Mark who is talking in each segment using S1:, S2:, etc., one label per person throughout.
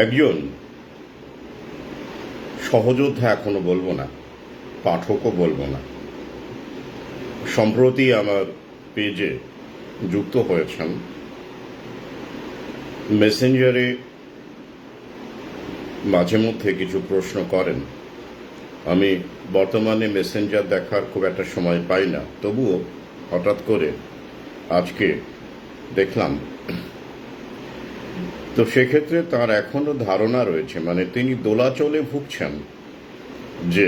S1: একজন সহযোদ্ধা এখনো বলবো না, পাঠকও বলবো না, সম্প্রতি আমার পেজে যুক্ত হয়েছেন। মেসেঞ্জারে মাঝে মধ্যে কিছু প্রশ্ন করেন। আমি বর্তমানে মেসেঞ্জার দেখার খুব একটা সময় পাই না, তবুও হঠাৎ করে আজকে দেখলাম। তো সেক্ষেত্রে তার এখনো ধারণা রয়েছে, মানে তিনি দোলাচলে ভুগছেন যে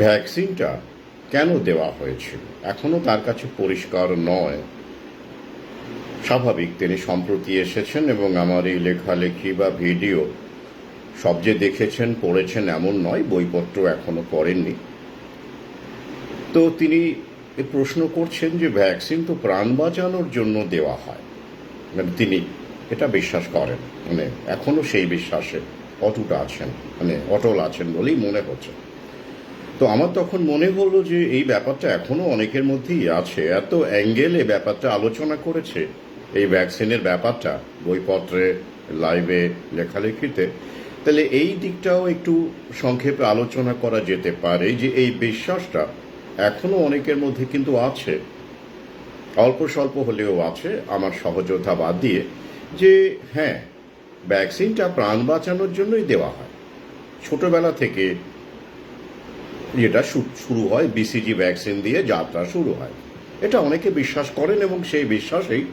S1: ভ্যাকসিনটা কেন দেওয়া হয়েছিল এখনো তার কাছে পরিষ্কার নয়। স্বাভাবিক, তিনি সম্প্রতি এসেছেন এবং আমার এই লেখালেখি বা ভিডিও সব যে দেখেছেন পড়েছেন এমন নয়, বইপত্র এখনো পড়েননি। তো তিনি প্রশ্ন করছেন যে ভ্যাকসিন তো প্রাণ বাঁচানোর জন্য দেওয়া হয়, মানে তিনি এটা বিশ্বাস করেন, মানে এখনো সেই বিশ্বাসে অটুট আছেন, মানে অটল আছেন বলেই মনে হচ্ছে। তো আমার তখন মনে হলো যে এই ব্যাপারটা এখনো অনেকের মধ্যেই আছে। এত অ্যাঙ্গেলে ব্যাপারটা আলোচনা করেছে এই ভ্যাকসিনের ব্যাপারটা বইপত্রে, লাইভে, লেখালেখিতে, তাহলে এই দিকটাও একটু সংক্ষেপে আলোচনা করা যেতে পারে যে এই বিশ্বাসটা এখনো অনেকের মধ্যে কিন্তু আছে, অল্প স্বল্প হলেও আছে, আমার সহযোদ্ধা বাদ দিয়ে, যে হ্যাঁ, ভ্যাকসিনটা প্রাণ বাঁচানোর জন্যই দেওয়া হয়। ছোটবেলা থেকে যেটা শুরু হয়, বিসিজি ভ্যাকসিন দিয়ে যাত্রা শুরু হয়, এটা অনেকে বিশ্বাস করেন এবং সেই বিশ্বাসেই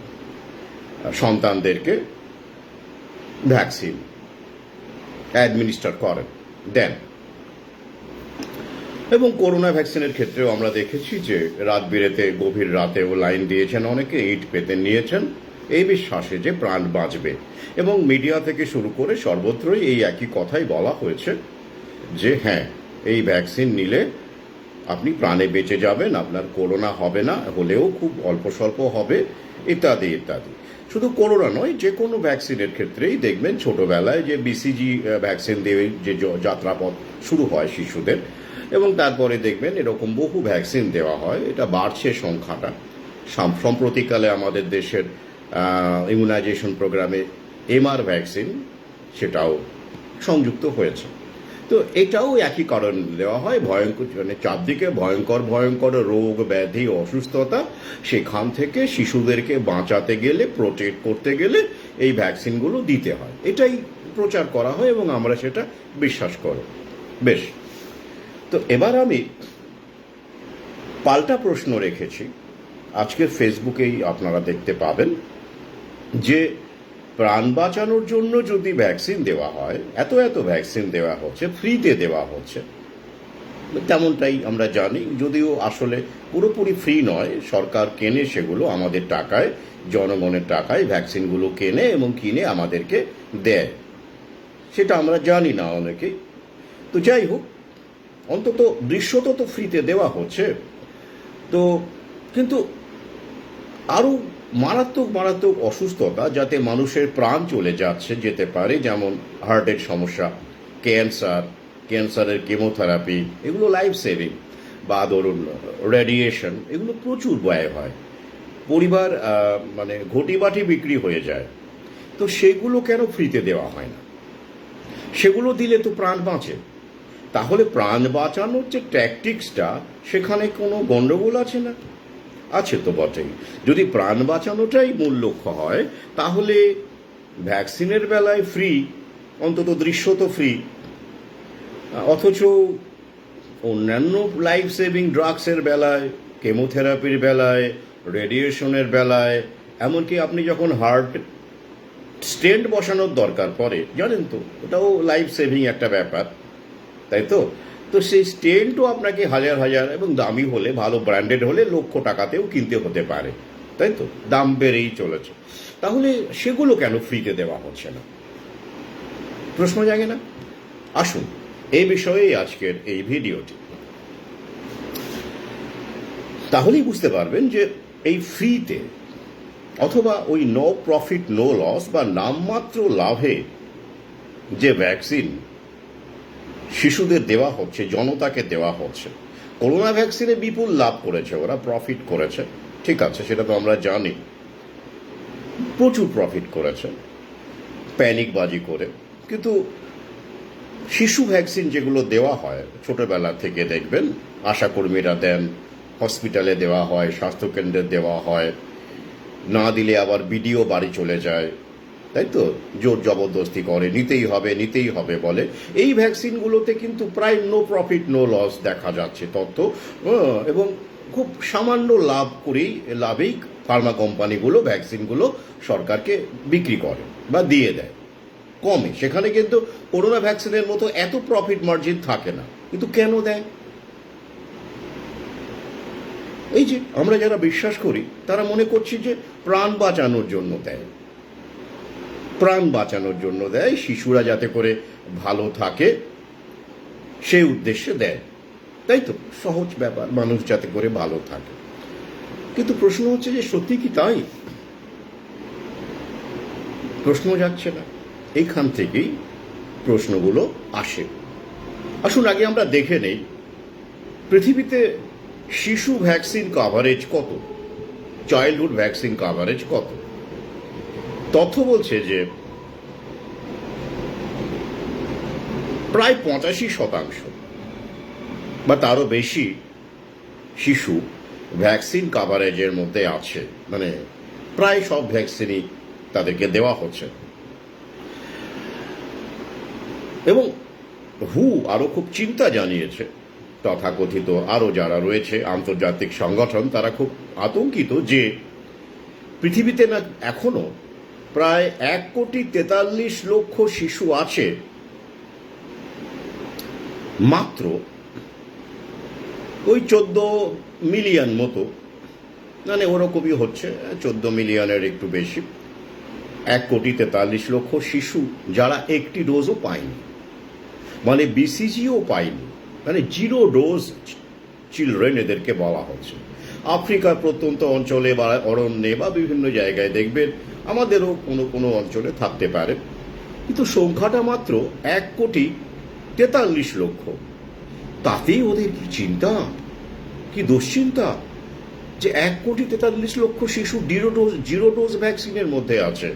S1: সন্তানদেরকে ভ্যাকসিন অ্যাডমিনিস্টার করেন, দেন। এবং করোনা ভ্যাকসিনের ক্ষেত্রেও আমরা দেখেছি যে রাত বিরেতে, গভীর রাতেও লাইন দিয়েছেন অনেকে, ইট পেতে নিয়েছেন এই বিশ্বাসে যে প্রাণ বাঁচবে। এবং মিডিয়া থেকে শুরু করে সর্বত্রই এই একই কথাই বলা হয়েছে যে হ্যাঁ, এই ভ্যাকসিন নিলে আপনি প্রাণে বেঁচে যাবেন, আপনার করোনা হবে না, হলেও খুব অল্প স্বল্প হবে, ইত্যাদি ইত্যাদি। শুধু করোনা নয়, যে কোনো ভ্যাকসিনের ক্ষেত্রেই দেখবেন ছোটবেলায় যে বিসিজি ভ্যাকসিন দিয়ে যে যাত্রাপথ শুরু হয় শিশুদের, এবং তারপরে দেখবেন এরকম বহু ভ্যাকসিন দেওয়া হয়। এটা বাড়ছে সংখ্যাটা। সম্প্রতিকালে আমাদের দেশের ইমিউনাইজেশন প্রোগ্রামে এমআর ভ্যাকসিন সেটাও সংযুক্ত হয়েছে। তো এটাও একই কারণ দেওয়া হয়, ভয়ঙ্কর, মানে চারদিকে ভয়ঙ্কর ভয়ঙ্কর রোগ ব্যাধি অসুস্থতা, সেখান থেকে শিশুদেরকে বাঁচাতে গেলে, প্রোটেক্ট করতে গেলে এই ভ্যাকসিনগুলো দিতে হয়, এটাই প্রচার করা হয় এবং আমরা সেটা বিশ্বাস করি। বেশ, তো এবার আমি পাল্টা প্রশ্ন রেখেছি, আজকের ফেসবুকেই আপনারা দেখতে পাবেন, যে প্রাণ বাঁচানোর জন্য যদি ভ্যাকসিন দেওয়া হয়, এত এত ভ্যাকসিন দেওয়া হচ্ছে, ফ্রিতে দেওয়া হচ্ছে, তেমনটাই আমরা জানি, যদিও আসলে পুরোপুরি ফ্রি নয়, সরকার কেনে সেগুলো আমাদের টাকায়, জনগণের টাকায় ভ্যাকসিনগুলো কেনে এবং কিনে আমাদেরকে দেয়, সেটা আমরা জানি না অনেকেই। তো যাই হোক, অন্তত দৃশ্যত তো ফ্রিতে দেওয়া হচ্ছে। তো কিন্তু আরও মারাত্মক মারাত্মক অসুস্থতা, যাতে মানুষের প্রাণ চলে যেতে পারে, যেমন হার্টের সমস্যা, ক্যান্সারের কেমোথেরাপি, এগুলো লাইফ সেভিং, বা ধরুন রেডিয়েশন, এগুলো প্রচুর ব্যয় হয়, পরিবার মানে ঘটিবাটি বিক্রি হয়ে যায়। তো সেগুলো কেন ফ্রিতে দেওয়া হয় না? সেগুলো দিলে তো প্রাণ বাঁচে। তাহলে প্রাণ বাঁচানোর যে ট্যাকটিক্সটা, সেখানে কোনো গণ্ডগোল আছে না? আছে তো বটেই। যদি প্রাণ বাঁচানোটাই মূল লক্ষ্য হয়, তাহলে ভ্যাকসিনের বেলায় ফ্রি, অন্তত দৃশ্যত ফ্রি, অথচ অন্যান্য লাইফ সেভিং ড্রাগসের বেলায়, কেমোথেরাপির বেলায়, রেডিয়েশনের বেলায়, এমনকি আপনি যখন হার্ট স্টেন্ট বসানোর দরকার পড়ে, জানেন তো, ওটাও লাইফ সেভিং একটা ব্যাপার, তাই তো? তো সেই স্টেন্টও আপনাকে হাজার হাজার, এবং দামি হলে, ভালো ব্র্যান্ডেড হলে লক্ষ টাকাতেও কিনতে হতে পারে, তাই তো? দাম বেড়েই চলেছে। তাহলে সেগুলো কেন ফ্রিতে দেওয়া হচ্ছে না? প্রশ্ন জাগে না? আসুন, এই বিষয়েই আজকের এই ভিডিওটি। তাহলেই বুঝতে পারবেন যে এই ফ্রিতে, অথবা ওই নো প্রফিট নো লস বা নামমাত্র লাভে যে ভ্যাকসিন শিশুদের দেওয়া হচ্ছে, জনতাকে দেওয়া হচ্ছে, করোনা ভ্যাকসিনে বিপুল লাভ করেছে ওরা, প্রফিট করেছে, ঠিক আছে, সেটা তো আমরা জানি, প্রচুর প্রফিট করেছে। প্যানিকবাজি করে। কিন্তু শিশু ভ্যাকসিন যেগুলো দেওয়া হয় ছোটবেলা থেকে, দেখবেন আশাকর্মীরা দেন, হসপিটালে দেওয়া হয়, স্বাস্থ্যকেন্দ্রে দেওয়া হয়, না দিলে আবার বিডিও বাড়ি চলে যায়, তাই তো, জোর জবরদস্তি করে, নিতেই হবে বলে। এই ভ্যাকসিনগুলোতে কিন্তু প্রায় নো প্রফিট নো লস দেখা যাচ্ছে তথ্য, এবং খুব সামান্য লাভেই ফার্মা কোম্পানিগুলো ভ্যাকসিনগুলো সরকারকে বিক্রি করে বা দিয়ে দেয় কমে। সেখানে কিন্তু করোনা ভ্যাকসিনের মতো এত প্রফিট মার্জিন থাকে না। কিন্তু কেন দেয়? এই যে আমরা যারা বিশ্বাস করি তারা মনে করছি যে প্রাণ বাঁচানোর জন্য দেয়, শিশুরা যাতে করে ভালো থাকে সেই উদ্দেশ্যে দেয়, তাই তো, সহজ ব্যাপার, মানুষ যাতে করে ভালো থাকে। কিন্তু প্রশ্ন হচ্ছে যে সত্যি কি তাই? প্রশ্ন যাচ্ছে না, এইখান থেকেই প্রশ্নগুলো আসে। আসুন আগে আমরা দেখে নেই পৃথিবীতে শিশু ভ্যাকসিন কভারেজ কত, চাইল্ডহুড ভ্যাকসিন কভারেজ কত। তথ্য বলছে যে প্রায় 85% বা তারও বেশি শিশু ভ্যাকসিন কভারেজের মধ্যে আছে, মানে প্রায় সব ভ্যাকসিনই তাদেরকে দেওয়া হচ্ছে। এবং হু আরো খুব চিন্তা জানিয়েছে, তথাকথিত আরো যারা রয়েছে আন্তর্জাতিক সংগঠন, তারা খুব আতঙ্কিত যে পৃথিবীতে না এখনো প্রায় 1,43,00,000 শিশু আছে, মাত্র ওই 14 মিলিয়ন মতো, মানে ওরকমই হচ্ছে, 14 মিলিয়নের একটু বেশি, 1,43,00,000 শিশু যারা একটি ডোজও পায়নি, মানে বিসিজিও পায়নি, মানে জিরো ডোজ চিলড্রেন এদেরকে বলা হচ্ছে। আফ্রিকার প্রত্যন্ত অঞ্চলে বা অরণ্যে বা বিভিন্ন জায়গায় দেখবেন, আমাদেরও কোনো অঞ্চলে থাকতে পারে, কিন্তু সংখ্যাটা মাত্র 1,43,00,000। তাতেই ওদের কি চিন্তা, কি দুশ্চিন্তা যে 1,43,00,000 শিশু জিরো ডোজ ভ্যাকসিনের মধ্যে আছে।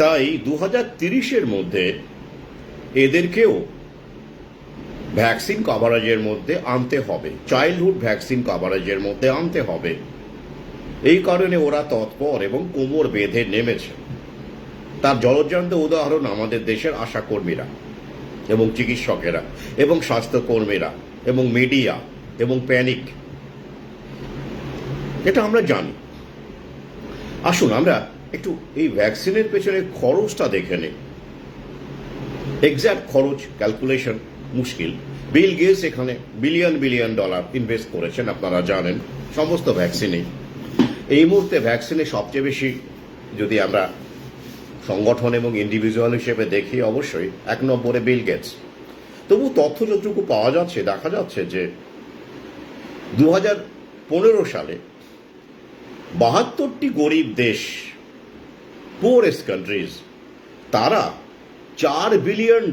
S1: তাই 2030-এর মধ্যে এদেরকেও ভ্যাকসিন কভারেজের মধ্যে আনতে হবে, চাইল্ডহুড ভ্যাকসিন কভারেজের মধ্যে আনতে হবে। এই কারণে ওরা তৎপর এবং কোমর বেঁধে নেমেছে। তার জলজ্যান্ত উদাহরণ আমাদের দেশের আশাকর্মীরা এবং চিকিৎসকেরা এবং স্বাস্থ্যকর্মীরা এবং মিডিয়া এবং প্যানিক, এটা আমরা জানি। আসুন আমরা একটু এই ভ্যাকসিনের পেছনে খরচটা দেখে নিই। এক্সাক্ট খরচ ক্যালকুলেশন মুশকিল। বিল গেটস এখানে বিলিয়ন ডলার ইনভেস্ট করেছেন, আপনারা জানেন, সমস্ত ভ্যাকসিনে। এই মুহূর্তে ভ্যাকসিনে সবচেয়ে বেশি যদি আমরা সংগঠন এবং ইন্ডিভিজুয়াল হিসেবে দেখি, অবশ্যই 1 নম্বরে বিল গেটস। তবু তথ্য যতটুকু পাওয়া যাচ্ছে, দেখা যাচ্ছে যে 2015 সালে 72টি গরিব দেশ, পুয়ারেস্ট কান্ট্রিজ, তারা $4 বিলিয়ন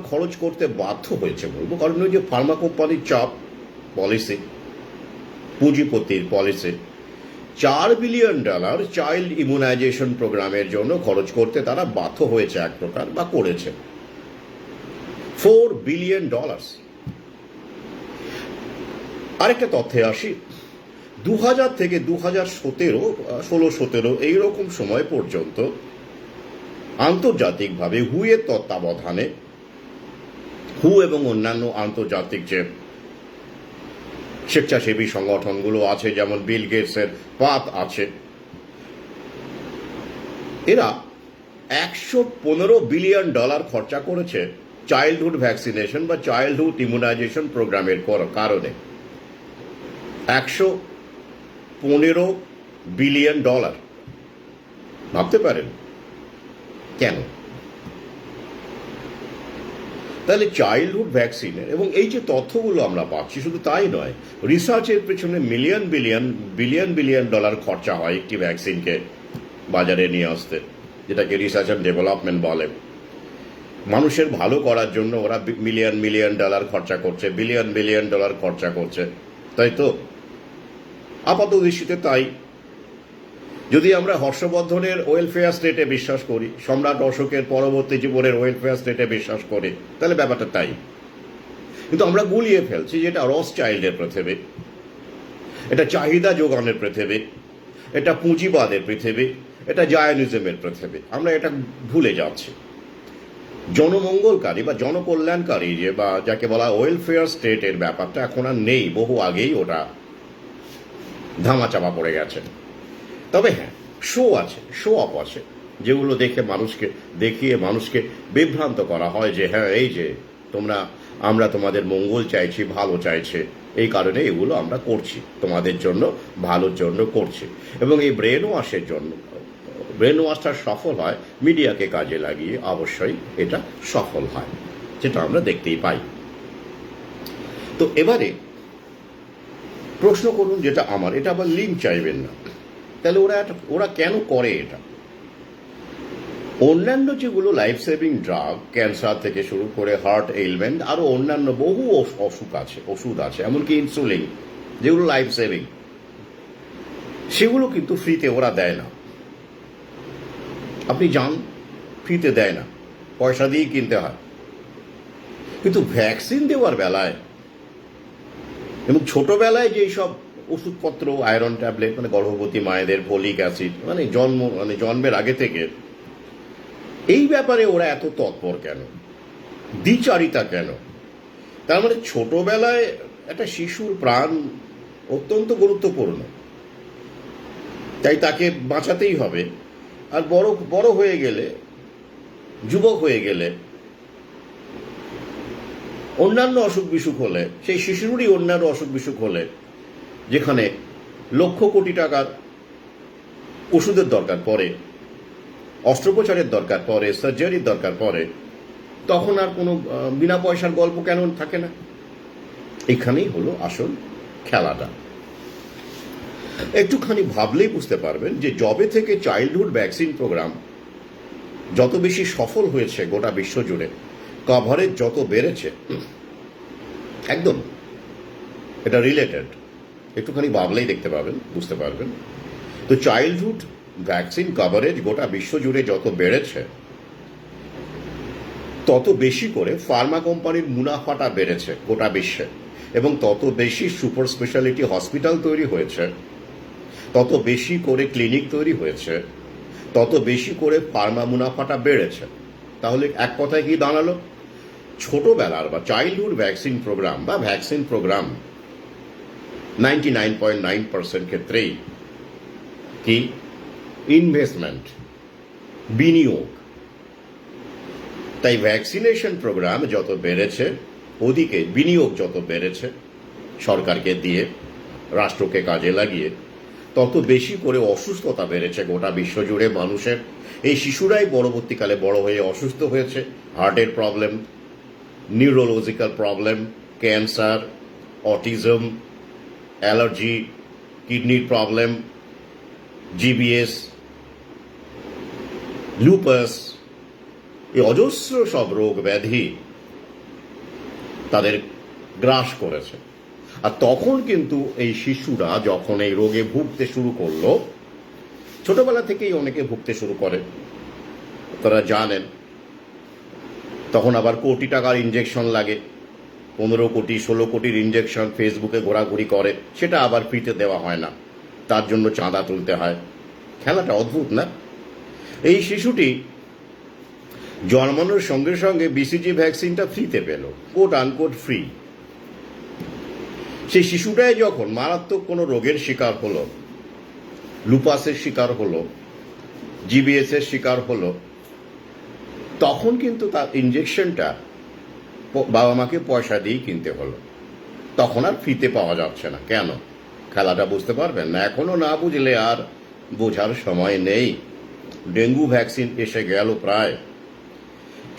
S1: খরচ করতে বাধ্য হয়েছে বলবো, কারণ ওই যে ফার্মা কোম্পানির চাপ, পলিসি, পুঁজিপতির পলিসি। $4 বিলিয়ন চাইল্ড ইমিউনাইজেশন প্রোগ্রামের জন্য খরচ করতে তারা বাধ্য হয়েছে এক প্রকার, বা করেছে। $4 বিলিয়ন। আরেকটা তথ্যে আসি, 2000 থেকে 2016-17 এইরকম সময় পর্যন্ত আন্তর্জাতিকভাবে হুয়ের তত্ত্বাবধানে, হু এবং অন্যান্য আন্তর্জাতিক যে স্বেচ্ছাসেবী সংগঠনগুলো আছে, যেমন বিল গেটসের পাত আছে, এরা $115 বিলিয়ন খরচা করেছে চাইল্ডহুড ভ্যাকসিনেশন বা চাইল্ডহুড ইমিউনাইজেশন প্রোগ্রামের কারণে। $115 বিলিয়ন। ভাবতে পারেন কেন? তাহলে চাইল্ডহুড ভ্যাকসিনের, এবং এই যে তথ্যগুলো আমরা পাচ্ছি, শুধু তাই নয়, রিসার্চের পেছনে বিলিয়ন ডলার খরচা হয় একটি ভ্যাকসিনকে বাজারে নিয়ে আসতে, যেটাকে রিসার্চ অ্যান্ড ডেভেলপমেন্ট বলে। মানুষের ভালো করার জন্য ওরা মিলিয়ন ডলার খরচা করছে, বিলিয়ন ডলার খরচা করছে, তাই তো? আপাত দৃষ্টিতে তাই। যদি আমরা হর্ষবর্ধনের ওয়েলফেয়ার স্টেটে বিশ্বাস করি, সম্রাট অশোকের পরবর্তী জীবনের ওয়েলফেয়ার স্টেটে বিশ্বাস করে, তাহলে ব্যাপারটা তাই। কিন্তু আমরা গুলিয়ে ফেলছি যে এটা রস চাইল্ডের পৃথিবী, এটা চাহিদা যোগানের পৃথিবী, এটা পুঁজিবাদের পৃথিবী, এটা জায়নিজমের পৃথিবী। আমরা এটা ভুলে যাচ্ছি। জনমঙ্গলকারী বা জনকল্যাণকারী যে বা যাকে বলা ওয়েলফেয়ার স্টেটের ব্যাপারটা এখন আর নেই, বহু আগেই ওটা ধামাচাপা পড়ে গেছে। তবে হ্যাঁ, শো আছে, শো অফ আছে, যেগুলো দেখিয়ে মানুষকে বিভ্রান্ত করা হয় যে হ্যাঁ এই যে আমরা তোমাদের মঙ্গল চাইছি, ভালো চাইছে, এই কারণে এগুলো আমরা করছি, তোমাদের জন্য ভালোর জন্য করছি। এবং এই ব্রেন ওয়াশটা সফল হয় মিডিয়াকে কাজে লাগিয়ে, অবশ্যই এটা সফল হয়, যেটা আমরা দেখতেই পাই। তো এবারে প্রশ্ন করুন, যেটা আমার, এটা আবার লিঙ্ক চাইবেন না, তাহলে ওরা কেন করে এটা? অন্যান্য যেগুলো লাইফ সেভিং ড্রাগ, ক্যান্সার থেকে শুরু করে হার্ট এলমেন্ট, আরো অন্যান্য বহু ওষুধ আছে, এমনকি ইনসুলিন, যেগুলো লাইফ সেভিং, সেগুলো কিন্তু ফ্রিতে ওরা দেয় না। আপনি যান, ফ্রিতে দেয় না, পয়সা দিয়েই কিনতে হয়। কিন্তু ভ্যাকসিন দেওয়ার বেলায় এবং ছোটবেলায় যেই সব ওষুধপত্র, আয়রন ট্যাবলেট, মানে গর্ভবতী মায়েদের ফলিক অ্যাসিড, মানে জন্মের আগে থেকে, এই ব্যাপারে ওরা এত তৎপর কেন, দ্বিচারিতা কেন? তার মানে ছোটবেলায় একটা শিশুর প্রাণ অত্যন্ত গুরুত্বপূর্ণ, তাই তাকে বাঁচাতেই হবে। আর বড় হয়ে গেলে, যুবক হয়ে গেলে, অন্যান্য অসুখ বিসুখ হলে, সেই শিশুরই অন্যান্য অসুখ বিসুখ হলে, যেখানে লক্ষ কোটি টাকার ওষুধের দরকার পড়ে, অস্ত্রোপচারের দরকার পড়ে, সার্জারির দরকার পড়ে, তখন আর কোনো বিনা পয়সার গল্প কেন থাকে না? এখানেই হলো আসল খেলাটা। একটুখানি ভাবলেই বুঝতে পারবেন যে যবে থেকে চাইল্ডহুড ভ্যাকসিন প্রোগ্রাম যত বেশি সফল হয়েছে গোটা বিশ্ব জুড়ে, কভারেজ যত বেড়েছে, একদম এটা রিলেটেড, একটুখানি ভাবলেই দেখতে পাবেন, বুঝতে পারবেন। তো চাইল্ডহুড ভ্যাকসিন কভারেজ গোটা বিশ্ব জুড়ে যত বেড়েছে, তত বেশি করে ফার্মা কোম্পানির মুনাফাটা বেড়েছে গোটা বিশ্বে, এবং তত বেশি সুপার স্পেশালিটি হসপিটাল তৈরি হয়েছে, তত বেশি করে ক্লিনিক তৈরি হয়েছে, তত বেশি করে ফার্মা মুনাফাটা বেড়েছে। তাহলে এক কথায় কি দাঁড়ালো? ছোটবেলার বা চাইল্ডহুড ভ্যাকসিন প্রোগ্রাম বা ভ্যাকসিন প্রোগ্রাম 99.9% ক্ষেত্রেই কি ইনভেস্টমেন্ট, বিনিয়োগ। তাই ভ্যাকসিনেশন প্রোগ্রাম যত বেড়েছে, ওদিকে বিনিয়োগ যত বেড়েছে সরকারকে দিয়ে, রাষ্ট্রকে কাজে লাগিয়ে, তত বেশি করে অসুস্থতা বেড়েছে গোটা বিশ্ব জুড়ে মানুষের। এই শিশুরাই পরবর্তীকালে বড় হয়ে অসুস্থ হয়েছে, হার্টের problem, neurological problem, cancer, autism, allergy, কিডনির প্রবলেম, জিবিএস, লুপাস, এই অজস্র সব রোগ ব্যাধি তাদের গ্রাস করেছে। আর তখন কিন্তু এই শিশুরা যখন এই রোগে ভুগতে শুরু করলো, ছোটবেলা থেকেই অনেকে ভুগতে শুরু করে, তারা জানেন, তখন আবার কোটি টাকার ইনজেকশন লাগে, 15 কোটি 16 কোটির ইনজেকশন ফেসবুকে ঘোরাঘুরি করে, সেটা আবার ফ্রিতে দেওয়া হয় না, তার জন্য চাঁদা তুলতে হয়। খেলাটা অদ্ভুত না? এই শিশুটি জন্মানোর সঙ্গে সঙ্গে বিসিজি ভ্যাকসিনটা ফ্রিতে পেল, কোট আনকোট ফ্রি। সেই শিশুটাই যখন মারাত্মক কোনো রোগের শিকার হলো, লুপাসের শিকার হলো, জিবিএস এর শিকার হলো, তখন কিন্তু তার ইনজেকশনটা বাবা মাকে পয়সা দিয়েই কিনতে হলো। তখন আর ফ্রিতে পাওয়া যাচ্ছে না। কেন? খেলাটা বুঝতে পারবেন না? এখনো না বুঝলে আর বোঝার সময় নেই। ডেঙ্গু ভ্যাকসিন এসে গেল প্রায়।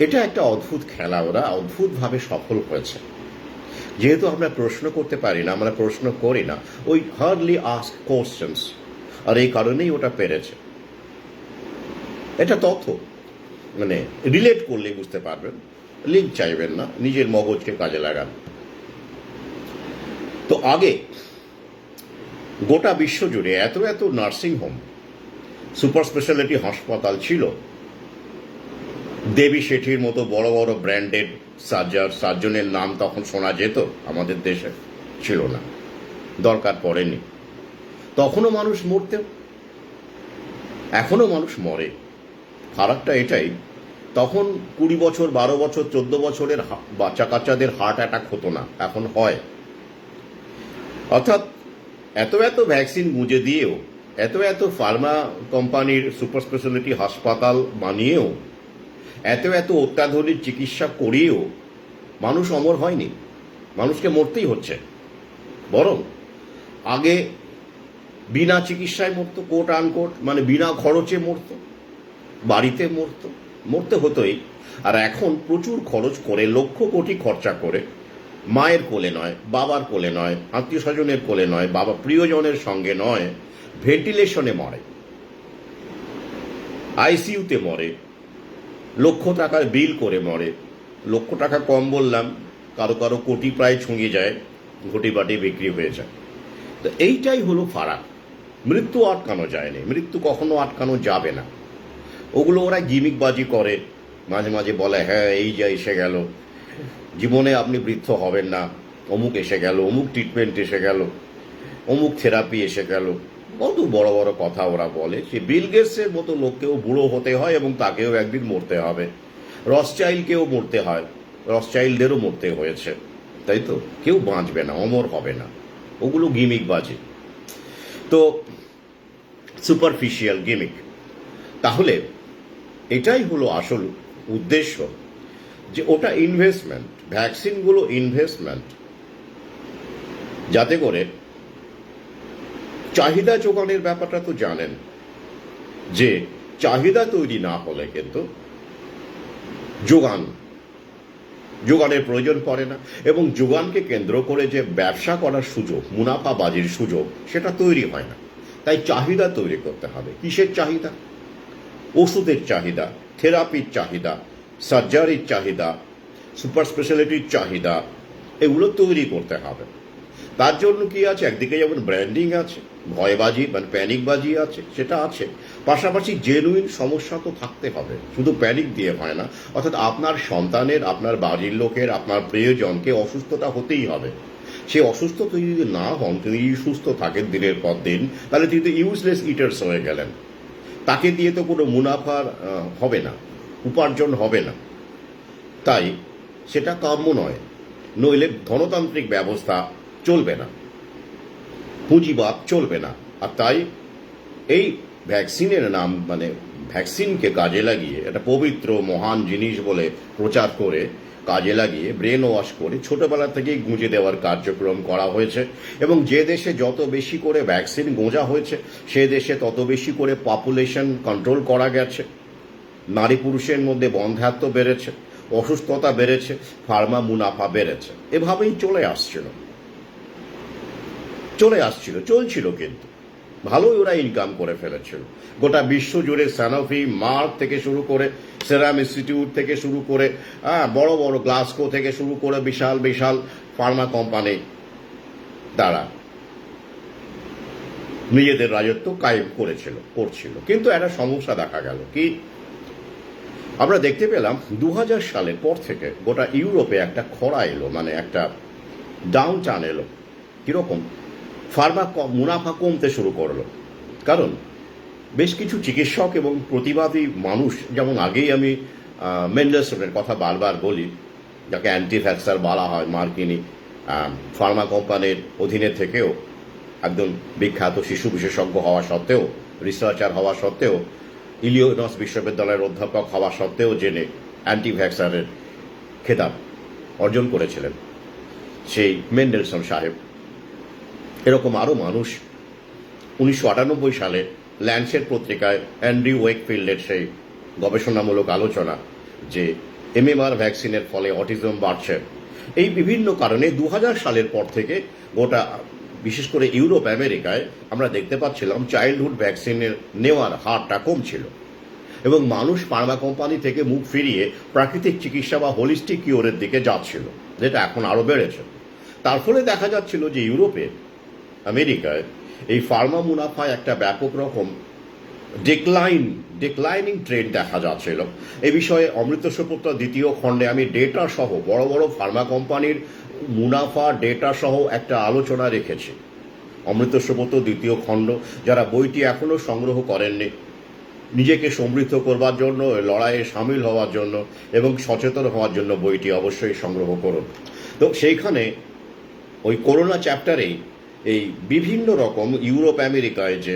S1: এটা একটা অদ্ভুত খেলা, ওরা অদ্ভুতভাবে সফল হয়েছে। যেহেতু আমরা প্রশ্ন করতে পারি না, আমরা প্রশ্ন করি না, ওই হার্ডলি আস্ক কোশ্চেন্স, আর এই কারণেই ওটা পেরেছে। এটা তথ্য, মানে রিলেট করলে বুঝতে পারবেন, লিঙ্ক চাইবেন না, নিজের মগজকে কাজে লাগান। তো আগে গোটা বিশ্ব জুড়ে এত নার্সিং হোম, সুপার স্পেশালিটি হাসপাতাল ছিল, দেবী শেঠির মতো বড় বড় ব্র্যান্ডেড সার্জনের নাম তখন শোনা যেত, আমাদের দেশে ছিল না, দরকার পড়েনি। তখনও মানুষ মরতেও, এখনো মানুষ মরে। ফারাকটা এটাই, তখন 20 বছর 12 বছর 14 বছরের বাচ্চা কাচ্চাদের হার্ট অ্যাটাক হতো না, এখন হয়। অর্থাৎ এত এত ভ্যাকসিন গুঁজে দিয়েও, এত ফার্মা কোম্পানির সুপার স্পেশালিটি হাসপাতাল বানিয়েও, এত অত্যাধুনিক চিকিৎসা করিয়েও মানুষ অমর হয়নি, মানুষকে মরতেই হচ্ছে। বরং আগে বিনা চিকিৎসায় মরতো, কোট আনকোট, মানে বিনা খরচে মরতো, বাড়িতে মরতে হতোই। আর এখন প্রচুর খরচ করে, লক্ষ কোটি খরচা করে, মায়ের কোলে নয়, বাবার কোলে নয়, আত্মীয় স্বজনের কোলে নয়, বাবা প্রিয়জনের সঙ্গে নয়, ভেন্টিলেশনে মরে, আইসিইউতে মরে, লক্ষ টাকার বিল করে মরে। লক্ষ টাকা কম বললাম, কারো কারো কোটি প্রায় ছুঁয়ে যায়, ঘটি বাটি বিক্রি হয়ে যায়। তো এইটাই হলো ফারাক। মৃত্যু আটকানো যায়নি, মৃত্যু কখনো আটকানো যাবে না। ওগুলো ওরা গিমিকবাজি করে, মাঝে মাঝে বলে হ্যাঁ এই যা এসে গেল, জীবনে আপনি বৃদ্ধ হবেন না, অমুক এসে গেল, অমুক ট্রিটমেন্ট এসে গেল, অমুক থেরাপি এসে গেল, কত বড় বড় কথা ওরা বলে। সে বিল গেটসের মতো লোককেও বুড়ো হতে হয় এবং তাকেও একদিন মরতে হবে, রসচাইল্ডকেও মরতে হয়, রসচাইল্ডদেরও মরতে হয়েছে, তাই তো? কেউ বাঁচবে না, অমর হবে না, ওগুলো গিমিকবাজি। তো সুপারফিশিয়াল গিমিক। তাহলে এটাই হলো আসল উদ্দেশ্য, যে ওটা ইনভেস্টমেন্ট, ভ্যাকসিনগুলো ইনভেস্টমেন্ট, যাতে করে চাহিদা যোগানের ব্যাপারটা তো জানেন, যে চাহিদা তৈরি না হলে কিন্তু যোগানের প্রয়োজন পড়ে না, এবং যোগানকে কেন্দ্র করে যে ব্যবসা করার সুযোগ, মুনাফাবাজির সুযোগ, সেটা তৈরি হয় না। তাই চাহিদা তৈরি করতে হবে। কিসের চাহিদা? ওষুধের চাহিদা, থেরাপির চাহিদা, সার্জারির চাহিদা, সুপার স্পেশালিটির চাহিদা, এগুলো তৈরি করতে হবে। তার জন্য কি আছে? একদিকে যেমন ব্র্যান্ডিং আছে, ভয়বাজি মানে প্যানিকবাজি আছে, সেটা আছে, পাশাপাশি জেনুইন সমস্যা তো থাকতে হবে, শুধু প্যানিক দিয়ে হয় না। অর্থাৎ আপনার সন্তানের, আপনার বাড়ির লোকের, আপনার প্রিয়জনকে অসুস্থতা হতেই হবে। সে অসুস্থ যদি না হন, তিনি সুস্থ থাকেন দিনের পর দিন, তাহলে তিনি তো ইউজলেস ইটার্স হয়ে গেলেন। তাকে দিয়ে তো কোনো মুনাফার হবে না, উপার্জন হবে না। তাই সেটা কাম্য নয়, নইলে ধনতান্ত্রিক ব্যবস্থা চলবে না, পুঁজিবাদ চলবে না। আর তাই এই ভ্যাকসিনের নাম, মানে ভ্যাকসিনকে কাজে লাগিয়ে, একটা পবিত্র মহান জিনিস বলে প্রচার করে, কাজে লাগিয়ে ব্রেন ওয়াশ করে ছোটবেলা থেকেই গুঁজে দেওয়ার কার্যক্রম করা হয়েছে। এবং যে দেশে যত বেশি করে ভ্যাকসিন গোঁজা হয়েছে, সে দেশে তত বেশি করে পপুলেশন কন্ট্রোল করা গেছে, নারী পুরুষের মধ্যে বন্ধ্যাত্ব বেড়েছে, অসুস্থতা বেড়েছে, ফার্মা মুনাফা বেড়েছে। এভাবেই চলছিল, কিন্তু ভালোই ওরা ইনকাম করে ফেলেছিল। গোটা বিশ্ব জুড়ে সানোফি, মার্ক থেকে শুরু করে, সেরাম ইনস্টিটিউট থেকে শুরু করে, বড় বড় গ্লাসকো থেকে শুরু করে বিশাল বিশাল ফার্মা কোম্পানি তারা নিজেদের রাজত্ব কায়েম করছিল। কিন্তু একটা সমস্যা দেখা গেল কি, আমরা দেখতে পেলাম 2000 সালের পর থেকে গোটা ইউরোপে একটা খরা এলো, মানে একটা ডাউন টার্ন এলো। কিরকম? ফার্মা মুনাফা কমতে শুরু করলো। কারণ বেশ কিছু চিকিৎসক এবং প্রতিবাদী মানুষ, যেমন আগেই আমি মেন্ডেলসনের কথা বারবার বলি, যাকে অ্যান্টি ভ্যাক্সার বলা হয়, মার্কিনী ফার্মা কোম্পানির অধীনে থেকেও, একজন বিখ্যাত শিশু বিশেষজ্ঞ হওয়া সত্ত্বেও, রিসার্চার হওয়া সত্ত্বেও, ইলিনয়েস বিশ্ববিদ্যালয়ের অধ্যাপক হওয়া সত্ত্বেও জেনে অ্যান্টি ভ্যাক্সারের খেতাব অর্জন করেছিলেন সেই মেন্ডেলসন সাহেব। এরকম আরও মানুষ 1998 সালে ল্যান্সেট পত্রিকায় অ্যান্ড্রিউ ওয়েকফিল্ডের সেই গবেষণামূলক আলোচনা, যে এমএমআর ভ্যাকসিনের ফলে অটিজম বাড়ছে, এই বিভিন্ন কারণে 2000 সালের পর থেকে গোটা, বিশেষ করে ইউরোপ আমেরিকায় আমরা দেখতে পাচ্ছিলাম চাইল্ডহুড ভ্যাকসিনের নেওয়ার হারটা কমছিল, এবং মানুষ ফার্মা কোম্পানি থেকে মুখ ফিরিয়ে প্রাকৃতিক চিকিৎসা বা হোলিস্টিক কিওরের দিকে যাচ্ছিল, যেটা এখন আরও বেড়েছে। তার ফলে দেখা যাচ্ছিল যে ইউরোপে, আমেরিকায় এই ফার্মা মুনাফায় একটা ব্যাপক রকম ডিক্লাইনিং ট্রেন্ড দেখা যাচ্ছিল। এ বিষয়ে অমৃত সুপত্র দ্বিতীয় খণ্ডে আমি ডেটা সহ বড় বড় ফার্মা কোম্পানির মুনাফা ডেটা সহ একটা আলোচনা রেখেছি। অমৃত সুপত্র দ্বিতীয় খণ্ড, যারা বইটি এখনও সংগ্রহ করেননি, নিজেকে সমৃদ্ধ করবার জন্য, লড়াইয়ে সামিল হওয়ার জন্য এবং সচেতন হওয়ার জন্য বইটি অবশ্যই সংগ্রহ করুন। তো সেইখানে ওই করোনা চ্যাপ্টারেই এই বিভিন্ন রকম ইউরোপ আমেরিকায় যে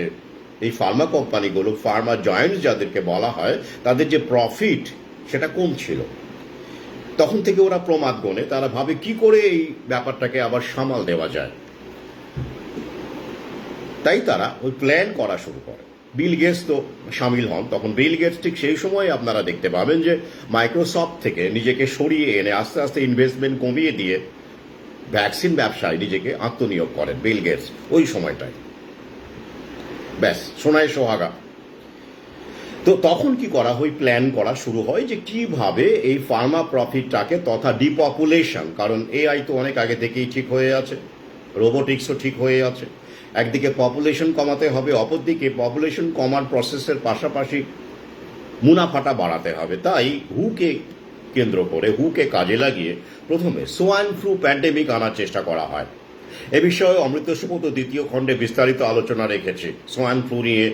S1: এই ফার্মা কোম্পানিগুলো, ফার্মা জয়েন্টস যাদেরকে বলা হয়, তাদের যে প্রফিট সেটা কম ছিল। তখন থেকে ওরা প্রমাদ গণে, তারা ভাবে কি করে এই ব্যাপারটাকে আবার সামাল দেওয়া যায়। তাই তারা ওই প্ল্যান করা শুরু করে। বিল গেটস তো সামিল হন। তখন বিল গেটস ঠিক সেই সময় আপনারা দেখতে পাবেন যে মাইক্রোসফট থেকে নিজেকে সরিয়ে এনে আস্তে আস্তে ইনভেস্টমেন্ট কমিয়ে দিয়ে ভ্যাকসিন ব্যবসায় নিজেকে আত্মনিয়োগ করেন বিল গেটস ওই সময়টায়। ব্যাস, সোনায় সোহাগা। তো তখন কি করা হয়, প্ল্যান করা শুরু হয় যে কিভাবে এই ফার্মা প্রফিটটাকে, তথা ডিপপুলেশন, কারণ এআই তো অনেক আগে থেকেই ঠিক হয়ে আছে, রোবোটিক্সও ঠিক হয়ে আছে। একদিকে পপুলেশন কমাতে হবে, অপরদিকে পপুলেশন কমার প্রসেসের পাশাপাশি মুনাফাটা বাড়াতে হবে। তাই হুকে কেন্দ্র করে, হুকে কাজে লাগিয়ে প্রথমে সোয়াইন ফ্লু প্যান্ডেমিক আনার চেষ্টা করা হয়। এ বিষয়ে অমৃত সুপত্র দ্বিতীয় খণ্ডে বিস্তারিত আলোচনা রেখেছি সোয়াইন ফ্লু নিয়ে,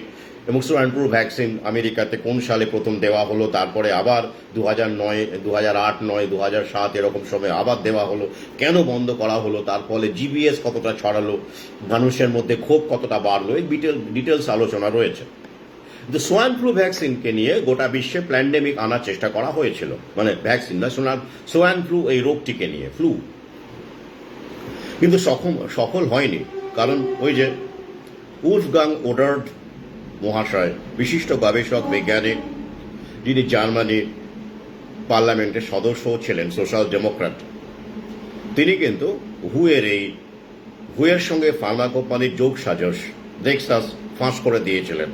S1: এবং সোয়াইন ফ্লু ভ্যাকসিন আমেরিকাতে কোন সালে প্রথম দেওয়া হলো, তারপরে আবার 2009, 2008, 9, 2007 এরকম সময় আবার দেওয়া হলো, কেন বন্ধ করা হলো, তার ফলে জিবিএস কতটা ছড়ালো, মানুষের মধ্যে ক্ষোভ কতটা বাড়লো, এই ডিটেলস আলোচনা রয়েছে। কিন্তু সোয়াইন ফ্লু ভ্যাকসিনকে নিয়ে গোটা বিশ্বে প্যান্ডেমিক আনার চেষ্টা করা হয়েছিল, মানে ভ্যাকসিন না, সোয়াইন ফ্লু এই রোগটিকে নিয়ে, ফ্লু, কিন্তু সফল হয়নি। কারণ ওই যে উলফগাং ওডার্ড মহাশয়, বিশিষ্ট গবেষক বৈজ্ঞানিক, যিনি জার্মানি পার্লামেন্টের সদস্য ছিলেন, সোশ্যাল ডেমোক্র্যাট, তিনি কিন্তু হুয়ের সঙ্গে ফার্মা কোম্পানির যোগ সাজস নেক্সাস ফাঁস করে দিয়েছিলেন।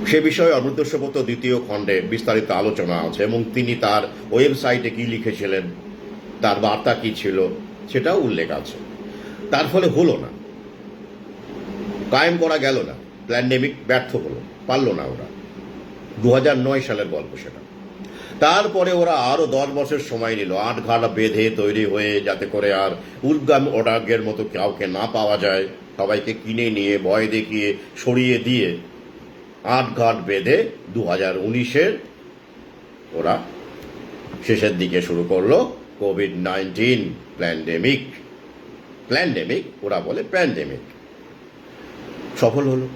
S1: সে বিষয়ে অমৃত সুপত্র দ্বিতীয় খণ্ডে বিস্তারিত আলোচনা আছে, এবং তিনি তার ওয়েবসাইটে কি লিখেছিলেন, তার বার্তা কি ছিল, সেটাও উল্লেখ আছে। তার ফলে হলো না, কায়েম করা গেল না, প্যান্ডেমিক ব্যর্থ হলো, পারল না ওরা। 2009 সালের গল্প সেটা। তারপরে ওরা আরো 10 বছর সময় নিল, 8 ঘাট বেঁধে তৈরি হয়ে, যাতে করে আর উলফগাং ওডার্গের মতো কাউকে না পাওয়া যায়, সবাইকে কিনে নিয়ে, ভয় দেখিয়ে, সরিয়ে দিয়ে 8 ঘাট বেঁধে 2019-এর ওরা শেষের দিকে শুরু করলো কোভিড-19 প্যান্ডেমিক, ওরা বলে প্যান্ডেমিক। সফল হলো।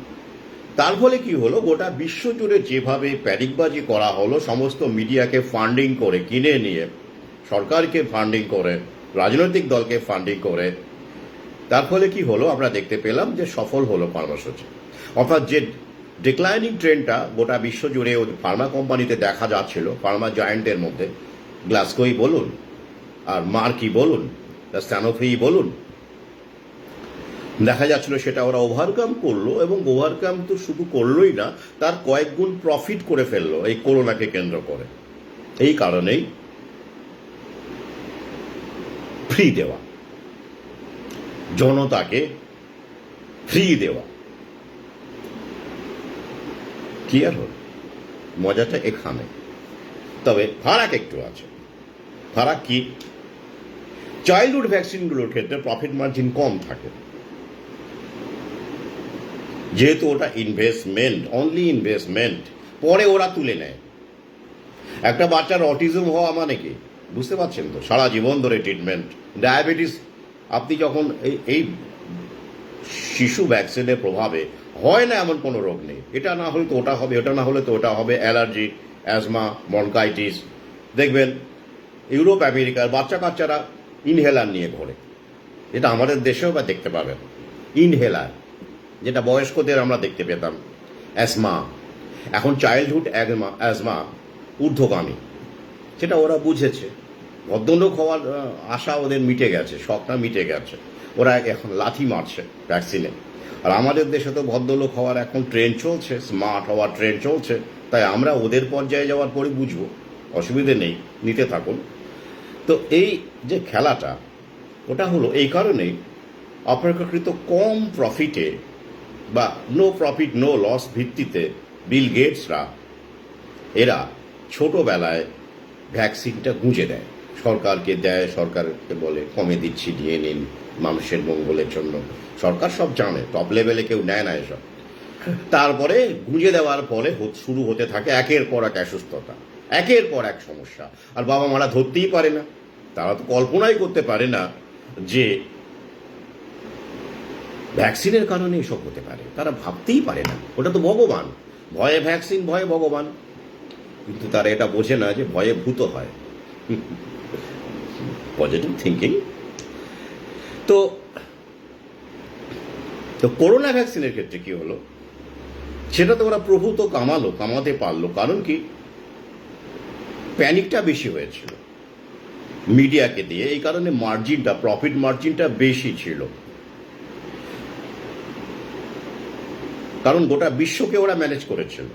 S1: তার ফলে কি হলো, গোটা বিশ্ব জুড়ে যেভাবে প্যানিকবাজি করা হলো, সমস্ত মিডিয়াকে ফান্ডিং করে, কিনে নিয়ে, সরকারকে ফান্ডিং করে, রাজনৈতিক দলকে ফান্ডিং করে, তার ফলে কি হলো, আমরা দেখতে পেলাম যে সফল হলো কর্মসূচি। অর্থাৎ যে ডিক্লাইনিং ট্রেন্ডটা গোটা বিশ্ব জুড়ে ওই ফার্মা কোম্পানিতে দেখা যাচ্ছিল, ফার্মা জায়ান্টের মধ্যে, গ্লাসকোই বলুন আর মার্কি বলুন, স্যানোফি বলুন, দেখা যাচ্ছিল সেটা ওরা ওভারকাম করলো, এবং ওভারকাম তো শুধু করলোই না, তার কয়েক গুণ প্রফিট করে ফেললো এই করোনাকে কেন্দ্র করে। এই কারণেই ফ্রি দেওয়া, জনতাকে ফ্রি দেওয়া। ক্লিয়ার হল? মজাটা এখানে। তবে ফারাক একটু আছে। ফারাক কি? চাইল্ডহুড ভ্যাকসিনগুলোর ক্ষেত্রে প্রফিট মার্জিন কম থাকে, যেহেতু ওটা ইনভেস্টমেন্ট, অনলি ইনভেস্টমেন্ট, পরে ওরা তুলে নেয়। একটা বাচ্চার অটিজম হওয়া মানে কি বুঝতে পারছেন তো? সারা জীবন ধরে ট্রিটমেন্ট। ডায়াবেটিস, আপনি যখন এই শিশু ভ্যাকসিনের প্রভাবে হয় না এমন কোনো রোগ নেই, এটা না হলে তো ওটা হবে, ওটা না হলে তো ওটা হবে, অ্যালার্জি, অ্যাজমা, ব্রঙ্কাইটিস। দেখবেন ইউরোপ আমেরিকার বাচ্চা কাচ্চারা ইনহেলার নিয়ে ঘোরে, এটা আমাদের দেশেও বা দেখতে পাবেন, ইনহেলার, যেটা বয়স্কদের আমরা দেখতে পেতাম। অ্যাজমা, এখন চাইল্ডহুড অ্যাজমা ঊর্ধ্বগামী, সেটা ওরা বুঝেছে। ভদ্রলোক হওয়ার আশা ওদের মিটে গেছে, শখটা মিটে গেছে, ওরা এখন লাথি মারছে ভ্যাকসিনে। আর আমাদের দেশে তো ভদ্রলোক হওয়ার এখন ট্রেন্ড চলছে, স্মার্ট হওয়ার ট্রেন্ড চলছে, তাই আমরা ওদের পর্যায়ে যাওয়ার পরে বুঝবো, অসুবিধে নেই, নিতে থাকুন। তো এই যে খেলাটা, ওটা হলো এই কারণেই অপেক্ষাকৃত কম প্রফিটে বা নো প্রফিট নো লস ভিত্তিতে বিল গেটসরা এরা ছোটবেলায় ভ্যাকসিনটা গুঁজে দেয়, সরকারকে দেয়, সরকারকে বলে কমে দিচ্ছি নিয়ে নিন মানুষের মঙ্গলের জন্য। সরকার সব জানে, টপ লেভেলে কেউ নেয় না এসব। তারপরে গুঁজে দেওয়ার ফলে শুরু হতে থাকে একের পর এক অসুস্থতা, একের পর এক সমস্যা। আর বাবা মারা ধরতেই পারে না, তারা তো কল্পনাই করতে পারে না যে ভ্যাকসিনের কারণে এসব হতে পারে, তারা ভাবতেই পারে না। ওটা তো ভগবান, ভয়ে ভ্যাকসিন ভয়ে ভগবান, কিন্তু তারা এটা বোঝে না যে ভয়ে ভূত হয়। Positive thinking. তো তো করোনা ভ্যাকসিনের ক্ষেত্রে কি হলো, সেটা তো ওরা প্রভূত কামাতে পারলো। কারণ কি, প্যানিকটা বেশি হয়েছিল মিডিয়াকে দিয়ে, এই কারণে মার্জিনটা, প্রফিট মার্জিনটা বেশি ছিল। কারণ গোটা বিশ্বকে ওরা ম্যানেজ করেছিল।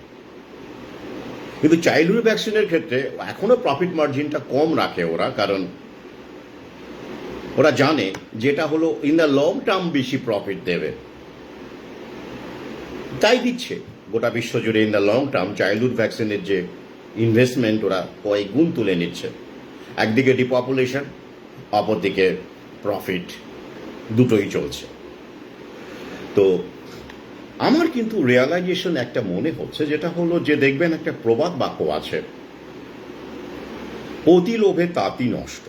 S1: কিন্তু চাইল্ডহুড ভ্যাকসিনের ক্ষেত্রে এখনো প্রফিট মার্জিনটা কম রাখে ওরা, কারণ ওরা জানে যেটা হলো ইন দ্য লং টার্ম বেশি প্রফিট দেবে, তাই দিচ্ছে গোটা বিশ্ব জুড়ে। In the long term childhood ভ্যাকসিনের যে ইনভেস্টমেন্ট ওরা কয়েক গুণ তুলে নিচ্ছে। একদিকে ডিপপুলেশন, অপরদিকে প্রফিট, দুটোই চলছে। তো আমার কিন্তু রিয়ালাইজেশন একটা মনে হচ্ছে, যেটা হলো যে দেখবেন একটা প্রবাদ বাক্য আছে, অতি লোভে তাঁতি নষ্ট,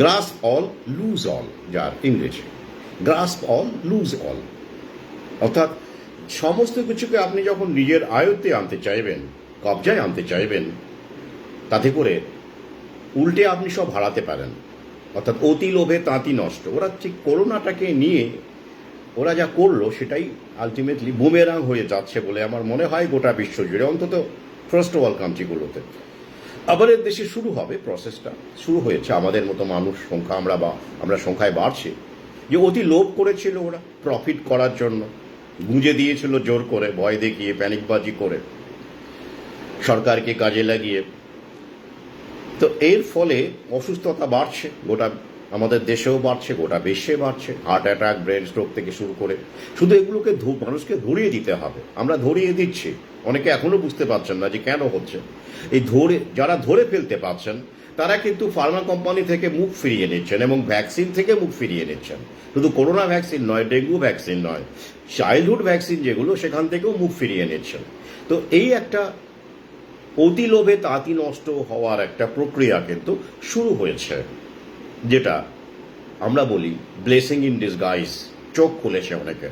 S1: গ্রাস্প অল লুজ অল, যার ইংরেজি গ্রাস্প অল লুজ অল। অর্থাৎ সমস্ত কিছুকে আপনি যখন নিজের আয়ত্তে আনতে চাইবেন, কবজায় আনতে চাইবেন, তাতে করে উল্টে আপনি সব হারাতে পারেন। অর্থাৎ অতি লোভে তাঁতি নষ্ট। ওরা ঠিক করোনাটাকে নিয়ে ওরা যা করলো সেটাই আলটিমেটলি বুমেরাং হয়ে যাচ্ছে বলে আমার মনে হয় গোটা বিশ্ব জুড়ে, অন্তত ফার্স্ট ওয়ার্ল্ড কান্ট্রিগুলোতে। আবার এর দেশে শুরু হবে, প্রসেসটা শুরু হয়েছে। আমাদের মতো মানুষ সংখ্যা, আমরা সংখ্যায় বাড়ছি। যে অতি লোভ করেছিল ওরা প্রফিট করার জন্য, গুঁজে দিয়েছিল জোর করে, ভয় দেখিয়ে, প্যানিকবাজি করে, সরকারকে কাজে লাগিয়ে। তো এর ফলে অসুস্থতা বাড়ছে, গোটা আমাদের দেশেও বাড়ছে, গোটা বিশ্বে বাড়ছে। হার্ট অ্যাটাক, ব্রেন স্ট্রোক থেকে শুরু করে, শুধু এগুলোকে মানুষকে ধরিয়ে দিতে হবে। আমরা ধরিয়ে দিচ্ছি, অনেকে এখনো বুঝতে পারছেন না যে কেন হচ্ছে। এই যারা ধরে ফেলতে পারছেন তারা কিন্তু ফার্মা কোম্পানি থেকে মুখ ফিরিয়ে নিচ্ছেন এবং ভ্যাকসিন থেকে মুখ ফিরিয়ে নিচ্ছেন। শুধু করোনা ভ্যাকসিন নয়, ডেঙ্গু ভ্যাকসিন নয়, চাইল্ডহুড ভ্যাকসিন যেগুলো, সেখান থেকেও মুখ ফিরিয়ে নিচ্ছেন। তো এই একটা অতি লোভে তাঁতি নষ্ট হওয়ার একটা প্রক্রিয়া কিন্তু শুরু হয়েছে, যেটা আমরা বলি ব্লেসিং ইন ডিসগাইজ। চোখ খুলেছে অনেকে,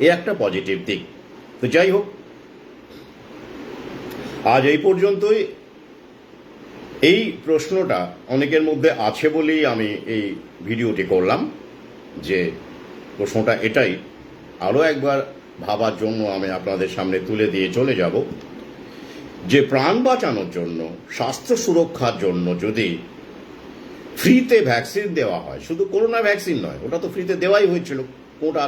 S1: এ একটা পজিটিভ দিক। তো যাই হোক, আজ এই পর্যন্তই। এই প্রশ্নটা অনেকের মধ্যে আছে বলেই আমি এই ভিডিওটি করলাম, যে প্রশ্নটা এটাই আরও একবার ভাবার জন্য আমি আপনাদের সামনে তুলে দিয়ে চলে যাব, যে প্রাণ বাঁচানোর জন্য, স্বাস্থ্য সুরক্ষার জন্য যদি ফ্রিতে ভ্যাকসিন দেওয়া হয়, শুধু করোনা ভ্যাকসিন নয়, ওটা তো ফ্রিতে দেওয়াই হয়েছিল, কোটা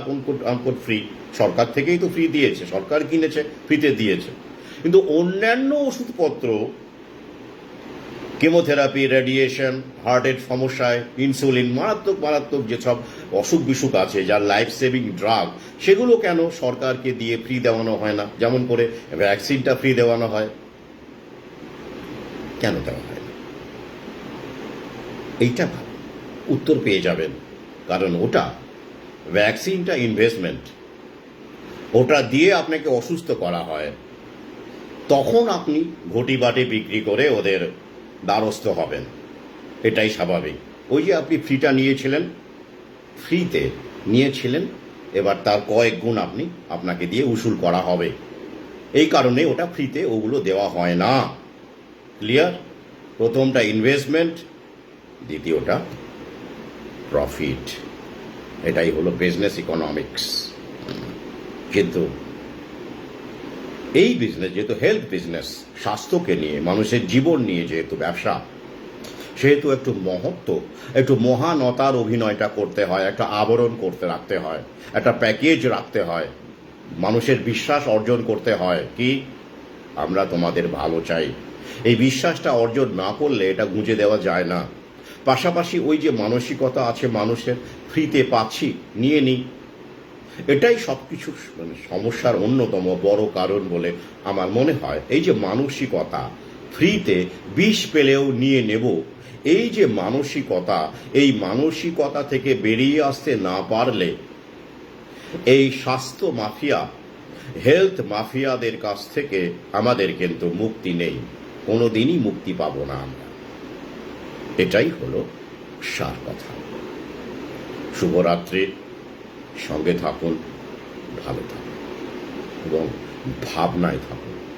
S1: কোট ফ্রি, সরকার থেকেই তো ফ্রি দিয়েছে, সরকার কিনেছে, ফ্রিতে দিয়েছে। কিন্তু অন্যান্য ওষুধপত্র, কেমোথেরাপি, রেডিয়েশন, হার্টের সমস্যায় ইনসুলিন, মারাত্মক যেসব অসুখ বিসুখ আছে, যার লাইফ সেভিং ড্রাগ, সেগুলো কেন সরকারকে দিয়ে ফ্রি দেওয়ানো হয় না? যেমন করে ভ্যাকসিনটা ফ্রি দেওয়ানো হয়, কেন দেওয়া হয় না? এইটা ভালো উত্তর পেয়ে যাবেন। কারণ ওটা ভ্যাকসিনটা ইনভেস্টমেন্ট, ওটা দিয়ে আপনাকে অসুস্থ করা হয়, তখন আপনি ঘটি বাটি বিক্রি করে ওদের দ্বারস্থ হবেন, এটাই স্বাভাবিক। ওই যে আপনি ফ্রিটা নিয়েছিলেন, ফ্রিতে নিয়েছিলেন, এবার তার কয়েক গুণ আপনাকে দিয়ে উসুল করা হবে। এই কারণে ওটা ফ্রিতে ওগুলো দেওয়া হয় না। ক্লিয়ার? প্রথমটা ইনভেস্টমেন্ট, দ্বিতীয়টা প্রফিট। এটাই হলো বিজনেস ইকোনমিক্স। কিন্তু এই বিজনেস যেহেতু হেলথ বিজনেস, স্বাস্থ্যকে নিয়ে, মানুষের জীবন নিয়ে যেহেতু ব্যবসা, সেহেতু একটু একটু মহানতার অভিনয়টা করতে হয়, একটা আবরণ রাখতে হয়, একটা প্যাকেজ রাখতে হয়, মানুষের বিশ্বাস অর্জন করতে হয় কি আমরা তোমাদের ভালো চাই। এই বিশ্বাসটা অর্জন না করলে এটা গুঁজে দেওয়া যায় না। পাশাপাশি ওই যে মানসিকতা আছে মানুষের, ফ্রিতে পাচ্ছি নিয়ে নিই, এটাই সব কিছু মানে সমস্যার অন্যতম বড় কারণ বলে আমার মনে হয়। এই যে মানসিকতা, ফ্রিতে বিষ পেলেও নিয়ে নেব, এই যে মানসিকতা, এই মানসিকতা থেকে বেরিয়ে আসতে না পারলে এই স্বাস্থ্য মাফিয়া, হেলথ মাফিয়াদের কাছ থেকে আমাদের কিন্তু মুক্তি নেই, কোনোদিনই মুক্তি পাবো না আমরা। এটাই হলো সার কথা। শুভরাত্রি, সঙ্গে থাকুন, ভালো থাকুন এবং ভাবনায় থাকুন।